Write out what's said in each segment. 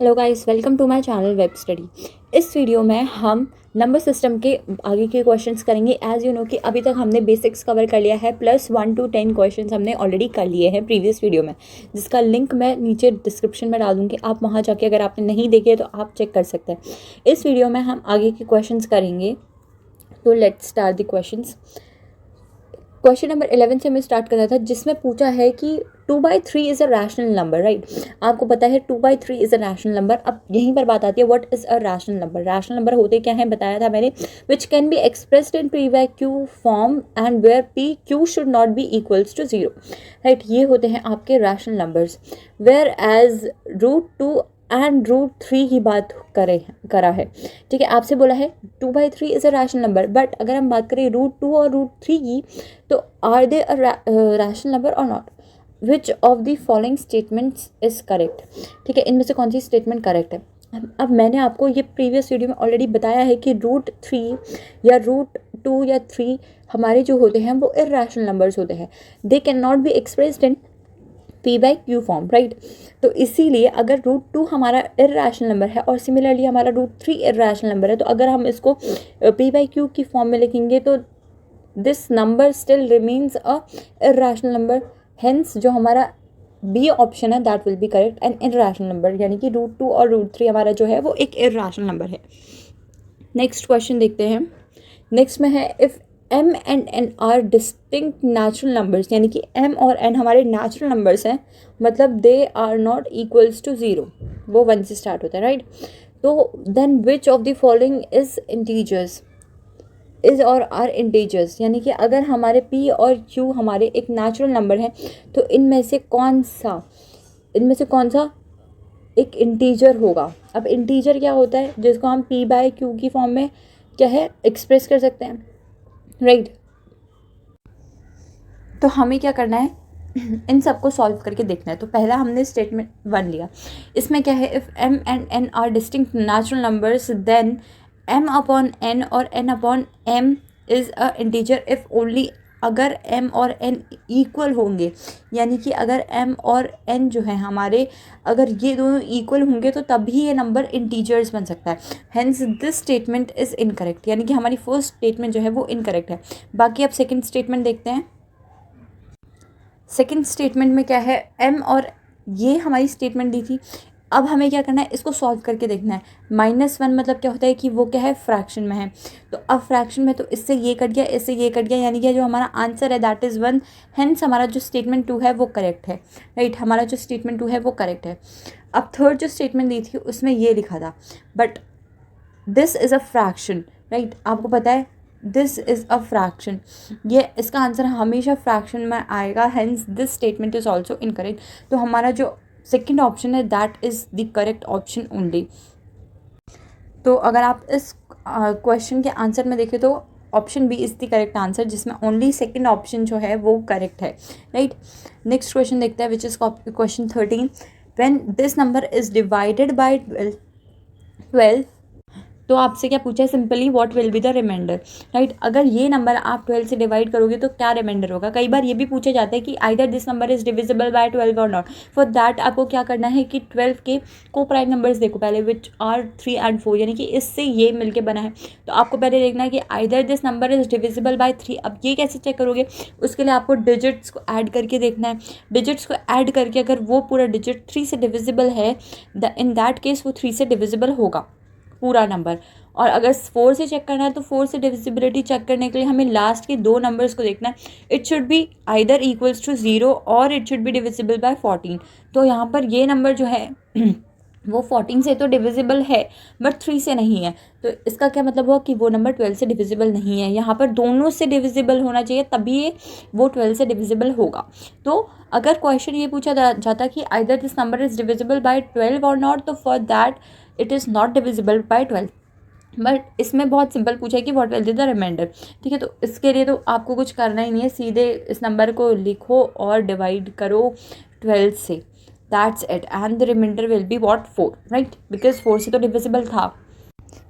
Hello guys, welcome to my channel web study. इस video में हम नंबर सिस्टम के आगे के क्वेश्चंस करेंगे। एज यू नो कि अभी तक हमने बेसिक्स कवर कर लिया है, प्लस 1 to 10 क्वेश्चंस हमने ऑलरेडी कर लिए हैं प्रीवियस वीडियो में, जिसका लिंक मैं नीचे डिस्क्रिप्शन में डाल दूँगी। आप वहाँ जाके अगर आपने नहीं देखे तो आप चेक कर सकते हैं। इस वीडियो में हम आगे के क्वेश्चंस करेंगे, तो let's start the questions. Question number 11 से हमें स्टार्ट करना था, जिसमें पूछा है कि 2/3 is a rational number, right. आपको पता है 2/3 इज़ अ रैशनल नंबर। अब यहीं पर बात आती है what is a rational number. Rational number होते क्या है बताया था मैंने, which can be expressed in P by Q form and where P Q should not be equals to 0, right. ये होते हैं आपके rational numbers. Whereas √2 and √3 की बात करा है, ठीक है। आपसे बोला है 2/3 is a rational number, but अगर हम बात करें √2 और √3 की, तो are they a rational number और not. Which of the following statements is correct, ठीक है। इनमें से कौन सी स्टेटमेंट करेक्ट है। अब मैंने आपको ये प्रीवियस वीडियो में ऑलरेडी बताया है कि √3 या √2 या 3 हमारे जो होते हैं वो इर्रेशनल नंबर्स होते हैं। They can not be expressed in P by Q form, right. तो इसीलिए अगर √2 हमारा इर्रेशनल नंबर है और सिमिलरली हमारा √3 इर्रेशनल नंबर है, तो अगर हम इसको पी बाई क्यू की फॉर्म में लिखेंगे तो this number still remains a irrational number. Hence जो हमारा बी ऑप्शन है that will B correct, N irrational number, यानी कि √2 और √3 हमारा जो है वो एक इर्रेशनल नंबर है। नेक्स्ट क्वेश्चन देखते हैं। नेक्स्ट में है if m and n are distinct natural numbers, यानी कि m और n हमारे नेचुरल नंबर्स हैं, मतलब they are not equals to 0, वो 1 से स्टार्ट होता है, राइट। तो then which of the following is integers, is और आर इंटीजर्स, यानी कि अगर हमारे p और q हमारे एक नेचुरल नंबर हैं, तो इनमें से कौन सा एक इंटीजर होगा। अब इंटीजर क्या होता है, जिसको हम p बाय q की फॉर्म में क्या है एक्सप्रेस कर सकते हैं, राइट। तो हमें क्या करना है, इन सबको सॉल्व करके देखना है। तो पहला हमने स्टेटमेंट 1 लिया, इसमें क्या है, if m and n are distinct natural numbers then m upon n और n upon m is a integer if only, अगर m और n इक्वल होंगे, यानी कि अगर m और n जो है हमारे, अगर ये दोनों इक्वल होंगे तो तभी ये नंबर इंटीजर्स बन सकता है। Hence this statement is incorrect, यानी कि हमारी फर्स्ट स्टेटमेंट जो है वो इनकरेक्ट है। बाकी अब सेकंड स्टेटमेंट देखते हैं। सेकंड स्टेटमेंट में क्या है, m और ये हमारी स्टेटमेंट दी थी। अब हमें क्या करना है, इसको सॉल्व करके देखना है। -1 मतलब क्या होता है कि वो क्या है, फ्रैक्शन में है। तो अब फ्रैक्शन में तो इससे ये कट गया, इससे ये कट गया, यानी कि जो हमारा आंसर है दैट इज़ 1। हेंस हमारा जो स्टेटमेंट 2 है वो करेक्ट है, राइट। हमारा जो स्टेटमेंट 2 है वो करेक्ट है। अब थर्ड जो स्टेटमेंट दी थी उसमें ये लिखा था, but this is a fraction, right. आपको पता है दिस इज़ अ फ्रैक्शन, ये इसका आंसर हमेशा फ्रैक्शन में आएगा। Hence this statement is also incorrect. तो हमारा जो सेकेंड ऑप्शन है that is the correct option only. तो अगर आप इस क्वेश्चन के आंसर में देखें तो option B is the correct answer, जिसमें ओनली सेकेंड ऑप्शन जो है वो करेक्ट है, राइट। नेक्स्ट क्वेश्चन देखते हैं, which is question 13। When this number is divided by 12, तो आपसे क्या पूछा है, simply what will be the remainder, right. अगर ये नंबर आप 12 से डिवाइड करोगे तो क्या रिमाइंडर होगा। कई बार ये भी पूछा जाता है कि either this number is divisible by 12 और नॉट। फॉर दैट आपको क्या करना है कि 12 के को प्राइम नंबर्स देखो पहले, विच आर 3 and 4, यानी कि इससे ये मिलके बना है। तो आपको पहले देखना है कि either this number is divisible bye 3। अब ये कैसे चेक करोगे, उसके लिए आपको डिजिट्स को ऐड करके देखना है। डिजिट्स को ऐड करके अगर वो पूरा डिजिट 3 से डिविजिबल है, इन दैट केस वो 3 से डिविजिबल होगा पूरा नंबर। और अगर 4 से चेक करना है तो 4 से डिविजिबिलिटी चेक करने के लिए हमें लास्ट के 2 नंबर्स को देखना है। It should be either equals to 0 और it should be divisible by 14। तो यहाँ पर ये नंबर जो है वो 14 से तो डिविजिबल है बट 3 से नहीं है। तो इसका क्या मतलब हुआ कि वो नंबर 12 से डिविजिबल नहीं है। यहाँ पर दोनों से डिविजिबल होना चाहिए तभी ये वो 12 से डिविजिबल होगा। तो अगर क्वेश्चन ये पूछा जाता कि either this number is divisible by 12 और नॉट, तो for that it is not divisible by 12। But इसमें बहुत सिंपल पूछा है कि what will be the remainder, ठीक है। तो इसके लिए तो आपको कुछ करना ही नहीं है, सीधे इस नंबर को लिखो और डिवाइड करो 12 से, that's it. And the remainder will be what, 4, right, because 4 से तो डिविजिबल था।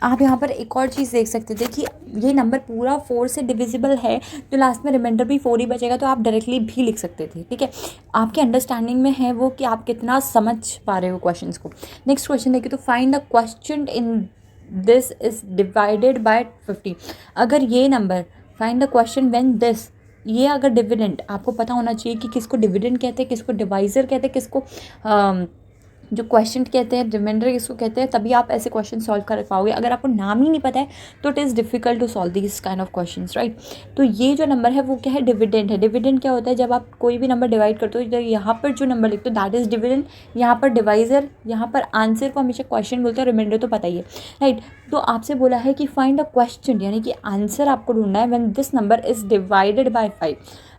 आप यहाँ पर एक और चीज़ देख सकते थे कि ये नंबर पूरा 4 से डिविजिबल है, तो लास्ट में रिमाइंडर भी 4 ही बचेगा, तो आप डायरेक्टली भी लिख सकते थे, ठीक है। आपके अंडरस्टैंडिंग में है वो कि आप कितना समझ पा रहे हो क्वेश्चंस को। नेक्स्ट क्वेश्चन देखिए, तो find the question in this is divided by 50। अगर ये number, find the question when this, ये अगर डिविडेंड, आपको पता होना चाहिए कि किसको डिविडेंड कहते हैं, किसको डिवाइज़र कहते हैं, किसको जो क्वेश्चन कहते हैं, रिमाइंडर किसको कहते हैं, तभी आप ऐसे क्वेश्चन सॉल्व कर पाओगे। अगर आपको नाम ही नहीं पता है तो it is difficult to solve this kind of questions, right. तो ये जो नंबर है वो क्या है, डिविडेंड है। डिविडेंड क्या होता है, जब आप कोई भी नंबर डिवाइड करते हो, तो यहाँ पर जो नंबर लिखते हो दैट इज़ डिविडेंड, यहाँ पर डिवाइज़र, यहाँ पर आंसर को हमेशा क्वेश्चन बोलते हैं, रिमाइंडर तो पता ही है, राइट। तो आपसे बोला है कि फाइंड द क्वेश्चन, यानी कि आंसर आपको ढूंढना है when this number is divided bye 5।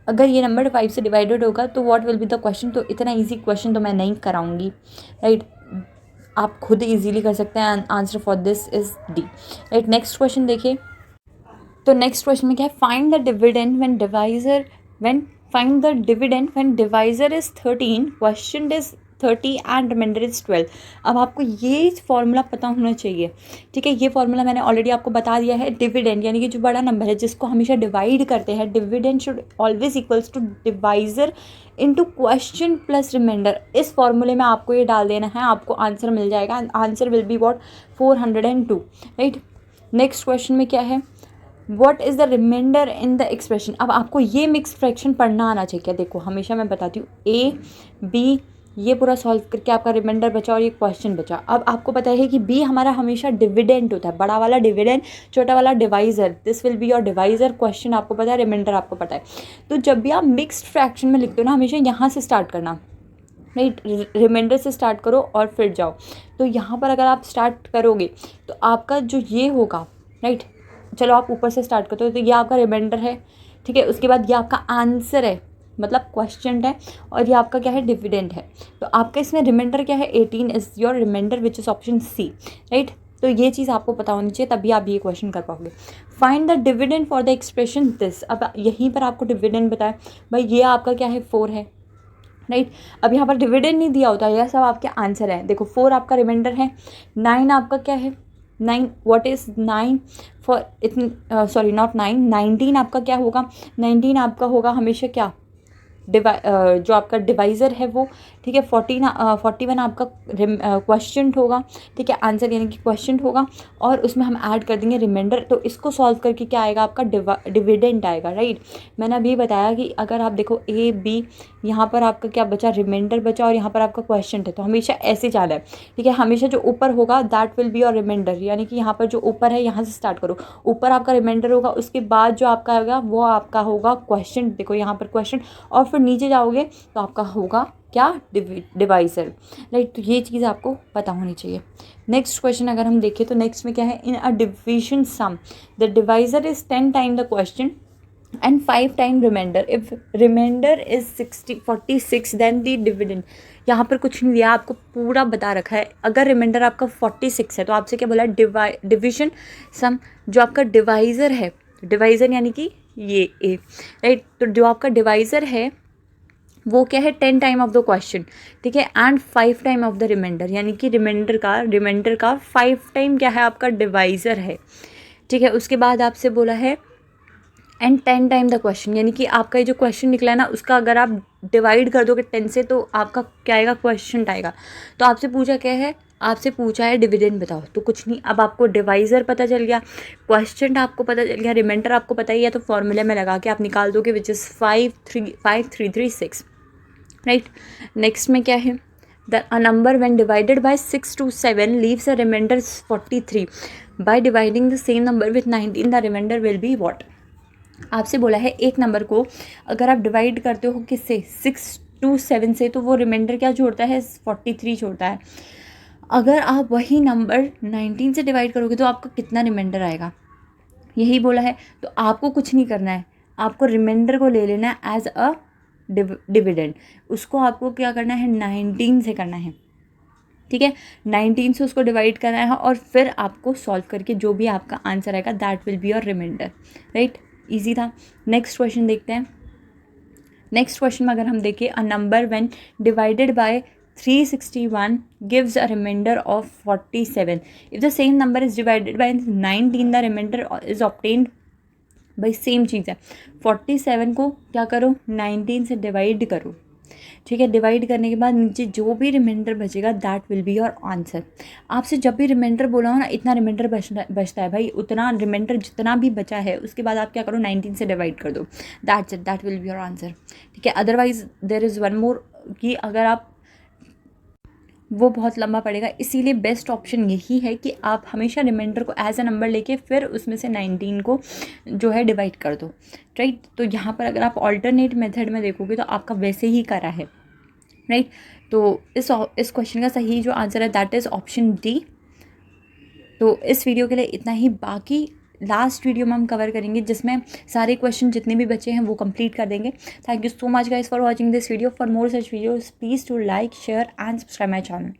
अगर ये नंबर 5 से डिवाइडेड होगा तो what will be the question. तो इतना इजी क्वेश्चन तो मैं नहीं कराऊंगी, राइट। आप खुद इजीली कर सकते हैं। Answer for this is D, right. Next question देखिए, तो नेक्स्ट क्वेश्चन में क्या है, find the dividend when divisor, when find the dividend when divisor is 13, question is 30 and remainder is 12। अब आपको ये फॉर्मूला पता होना चाहिए, ठीक है। ये फॉर्मूला मैंने ऑलरेडी आपको बता दिया है। डिविडेंड यानी कि जो बड़ा नंबर है जिसको हमेशा डिवाइड करते हैं, dividend should always equals to divisor into question plus remainder. इस फॉर्मूले में आपको ये डाल देना है, आपको आंसर मिल जाएगा। Answer will be what, 402, right. Next question में क्या है, what is the remainder in the expression. अब आपको ये मिक्स फ्रैक्शन पढ़ना आना चाहिए। देखो हमेशा मैं बताती हूँ, ए बी, ये पूरा सॉल्व करके आपका रिमाइंडर बचा और ये क्वेश्चन बचा। अब आपको पता है कि बी हमारा हमेशा डिविडेंड होता है, बड़ा वाला डिविडेंड, छोटा वाला divisor, this will be your divisor. Question आपको पता है, रिमाइंडर आपको पता है। तो जब भी आप मिक्स्ड फ्रैक्शन में लिखते हो ना, हमेशा यहाँ से स्टार्ट करना, राइट। रिमाइंडर से स्टार्ट करो और फिर जाओ। तो यहाँ पर अगर आप स्टार्ट करोगे तो आपका जो ये होगा, राइट, चलो आप ऊपर से स्टार्ट करते हो, तो ये आपका रिमाइंडर है, ठीक है। उसके बाद ये आपका आंसर है, मतलब क्वेश्चन है, और ये आपका क्या है, डिविडेंड है। तो आपका इसमें रिमाइंडर क्या है, 18 is your remainder which is option C, right. तो ये चीज़ आपको पता होनी चाहिए, तभी आप ये क्वेश्चन कर पाओगे। Find the dividend for the expression this. अब यहीं पर आपको डिविडेंड बताया, भाई ये आपका क्या है, 4 है, राइट। अब यहाँ पर डिविडेंड नहीं दिया होता, यह सब आपके आंसर है। देखो 4 आपका रिमाइंडर है, 9 आपका क्या है, 9, what is 9 for sorry not 9, 19 आपका क्या होगा, 19 आपका होगा हमेशा क्या, जो आपका डिवाइज़र है वो, ठीक है। 41 आपका क्वेश्चन होगा, ठीक है, आंसर यानी कि क्वेश्चन होगा, और उसमें हम ऐड कर देंगे रिमाइंडर। तो इसको सॉल्व करके क्या आएगा, आपका डिविडेंड आएगा, राइट। मैंने अभी बताया कि अगर आप देखो ए बी, यहाँ पर आपका क्या बचा, रिमाइंडर बचा, और यहाँ पर आपका क्वेश्चन है, तो हमेशा ऐसे जाना है, ठीक है। हमेशा जो ऊपर होगा that will be your remainder, यानी कि यहाँ पर जो ऊपर है यहाँ से स्टार्ट करो, ऊपर आपका रिमाइंडर होगा, उसके बाद जो आपका होगा वो आपका होगा क्वेश्चन। देखो यहाँ पर क्वेश्चन, और फिर नीचे जाओगे तो आपका होगा क्या, डिवाइजर, राइट। तो ये चीज़ आपको पता होनी चाहिए। नेक्स्ट क्वेश्चन अगर हम देखें तो नेक्स्ट में क्या है, in a division sum the divisor is 10 time the question and 5 time remainder. If remainder is 46 then the dividend. यहाँ पर कुछ नहीं दिया, आपको पूरा बता रखा है। अगर रिमाइंडर आपका 46 है तो आपसे क्या बोला, डिविजन सम, जो आपका डिवाइजर है, डिवाइजर यानी कि ये ए, राइट। तो जो आपका डिवाइजर है वो क्या है, 10 टाइम ऑफ द क्वेश्चन, ठीक है, and 5 time of the remainder, यानी कि रिमाइंडर का 5 टाइम क्या है, आपका डिवाइजर है, ठीक है। उसके बाद आपसे बोला है एंड 10 टाइम द क्वेश्चन, यानी कि आपका ये जो क्वेश्चन निकला है ना, उसका अगर आप डिवाइड कर दोगे 10 से तो आपका क्या आएगा, क्वेश्चन आएगा। तो आपसे पूछा क्या है, आपसे पूछा है डिविडेंड बताओ, तो कुछ नहीं। अब आपको डिवाइजर पता चल गया, क्वेश्चन आपको पता चल गया, रिमाइंडर आपको पता ही है, तो फॉर्मूले में लगा के आप निकाल दोगे, विच इज़ 5336, राइट। नेक्स्ट में क्या है, a number when divided by 6 to 7 leaves a remainder 43. By dividing the same number with 19 the remainder will be what? आपसे बोला है एक नंबर को अगर आप डिवाइड करते हो किससे, 6 to 7 से, तो वो रिमाइंडर क्या छोड़ता है, 43 छोड़ता है। अगर आप वही नंबर 19 से डिवाइड करोगे तो आपका कितना रिमाइंडर आएगा, यही बोला है। तो आपको कुछ नहीं करना है, आपको रिमाइंडर को ले लेना है एज अ डिविडेंड। उसको आपको क्या करना है, 19 से करना है, ठीक है। 19 से उसको डिवाइड करना है, और फिर आपको सॉल्व करके जो भी आपका आंसर आएगा that will be your reminder, right. Easy था। नेक्स्ट क्वेश्चन देखते हैं। नेक्स्ट क्वेश्चन में अगर हम देखें, a number when divided by 361 gives a remainder of 47. If the same number is divided by 19, the remainder is obtained. भाई same चीज़ है, 47 को क्या करो 19 से डिवाइड करो, ठीक है। डिवाइड करने के बाद नीचे जो भी रिमाइंडर बचेगा that will be your answer. आपसे जब भी रिमाइंडर बोला हो ना, इतना रिमाइंडर बचता है भाई, उतना रिमाइंडर जितना भी बचा है उसके बाद आप क्या करो 19 से डिवाइड कर दो, that's it, that will be your answer, ठीक है। Otherwise there is one more कि अगर आप, वो बहुत लंबा पड़ेगा, इसीलिए बेस्ट ऑप्शन यही है कि आप हमेशा रिमाइंडर को एज अ नंबर लेके फिर उसमें से 19 को जो है डिवाइड कर दो, राइट। तो यहाँ पर अगर आप ऑल्टरनेट मेथड में देखोगे तो आपका वैसे ही करा है, राइट। तो इस क्वेश्चन का सही जो आंसर है दैट इज़ ऑप्शन डी। तो इस वीडियो के लिए इतना ही, बाकी लास्ट वीडियो में हम कवर करेंगे जिसमें सारे क्वेश्चन जितने भी बचे हैं वो कंप्लीट कर देंगे। Thank you so much guys for watching this video. For more such videos please to like share and subscribe my channel.